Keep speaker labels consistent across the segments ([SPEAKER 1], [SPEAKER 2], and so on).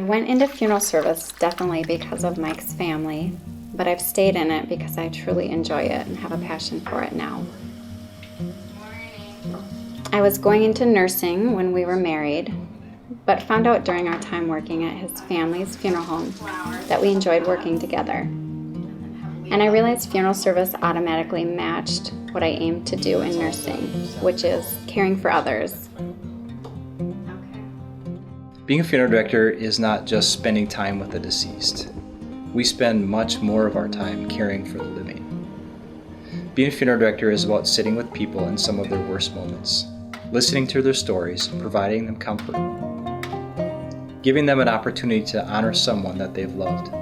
[SPEAKER 1] I went into funeral service definitely because of Mike's family, but I've stayed in it because I truly enjoy it and have a passion for it now. I was going into nursing when we were married, but found out during our time working at his family's funeral home that we enjoyed working together. And I realized funeral service automatically matched what I aimed to do in nursing, which is caring for others.
[SPEAKER 2] Being a funeral director is not just spending time with the deceased. We spend much more of our time caring for the living. Being a funeral director is about sitting with people in some of their worst moments, listening to their stories, providing them comfort, giving them an opportunity to honor someone that they've loved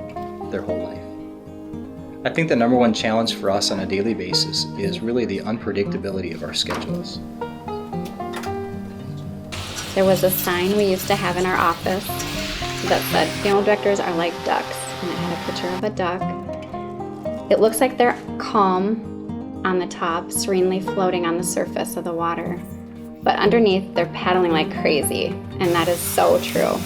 [SPEAKER 2] their whole life. I think the number one challenge for us on a daily basis is really the unpredictability of our schedules.
[SPEAKER 1] There was a sign we used to have in our office that said, "Funeral directors are like ducks," and it had a picture of a duck. It looks like they're calm on the top, serenely floating on the surface of the water. But underneath, they're paddling like crazy, and that is so true.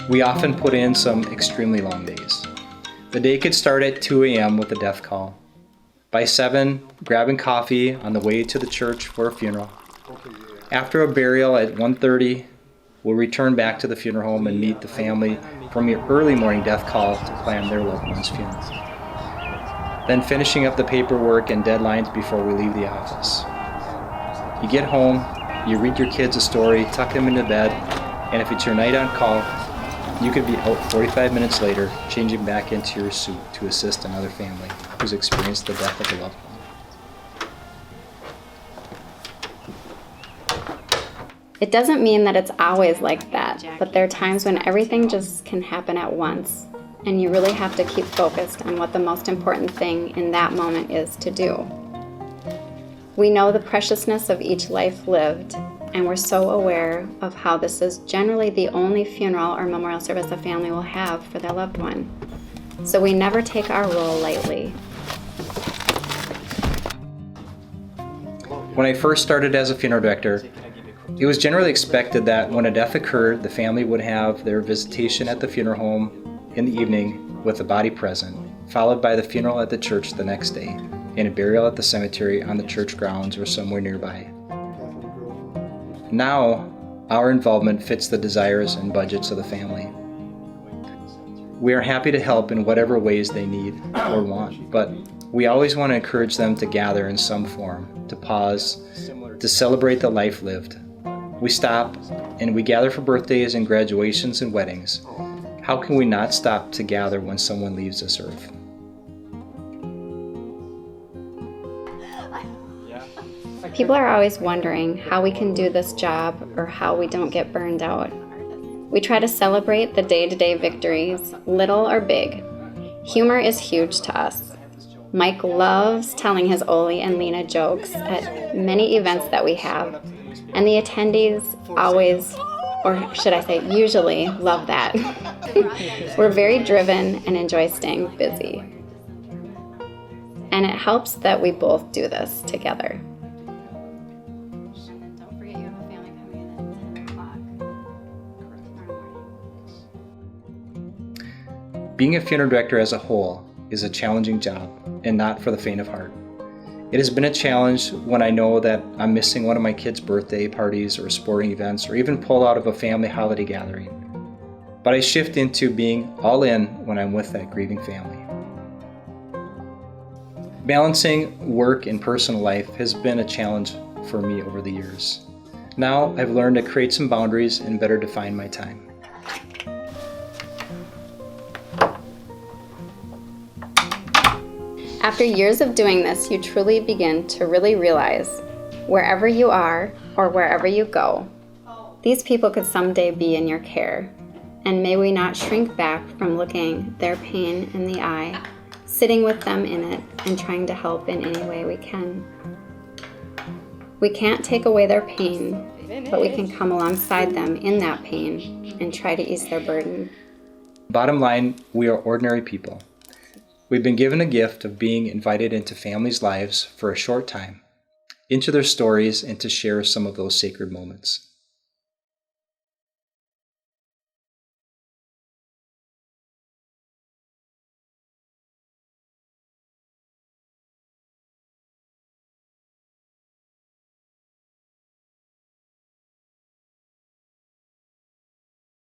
[SPEAKER 2] We often put in some extremely long days. The day could start at 2 a.m. with a death call. By 7, grabbing coffee on the way to the church for a funeral. After a burial at 1:30, we'll return back to the funeral home and meet the family from your early morning death call to plan their loved one's funeral. Then finishing up the paperwork and deadlines before we leave the office. You get home, you read your kids a story, tuck them into bed, and if it's your night on call, you could be out 45 minutes later, changing back into your suit to assist another family who's experienced the death of a loved one.
[SPEAKER 1] It doesn't mean that it's always like that, but there are times when everything just can happen at once, and you really have to keep focused on what the most important thing in that moment is to do. We know the preciousness of each life lived, and we're so aware of how this is generally the only funeral or memorial service a family will have for their loved one. So we never take our role lightly.
[SPEAKER 2] When I first started as a funeral director, it was generally expected that when a death occurred, the family would have their visitation at the funeral home in the evening with the body present, followed by the funeral at the church the next day, and a burial at the cemetery on the church grounds or somewhere nearby. Now, our involvement fits the desires and budgets of the family. We are happy to help in whatever ways they need or want, but we always want to encourage them to gather in some form, to pause, to celebrate the life lived. We stop and we gather for birthdays and graduations and weddings. How can we not stop to gather when someone leaves this earth?
[SPEAKER 1] People are always wondering how we can do this job or how we don't get burned out. We try to celebrate the day-to-day victories, little or big. Humor is huge to us. Mike loves telling his Oli and Lena jokes at many events that we have, and the attendees always, or should I say usually, love that. We're very driven and enjoy staying busy. And it helps that we both do this together.
[SPEAKER 2] Being a funeral director as a whole is a challenging job and not for the faint of heart. It has been a challenge when I know that I'm missing one of my kids' birthday parties or sporting events or even pulled out of a family holiday gathering. But I shift into being all in when I'm with that grieving family. Balancing work and personal life has been a challenge for me over the years. Now I've learned to create some boundaries and better define my time.
[SPEAKER 1] After years of doing this, you truly begin to really realize wherever you are or wherever you go, these people could someday be in your care. And may we not shrink back from looking their pain in the eye, sitting with them in it, and trying to help in any way we can. We can't take away their pain, but we can come alongside them in that pain and try to ease their burden.
[SPEAKER 2] Bottom line, we are ordinary people. We've been given a gift of being invited into families' lives for a short time. into their stories and to share some of those sacred moments.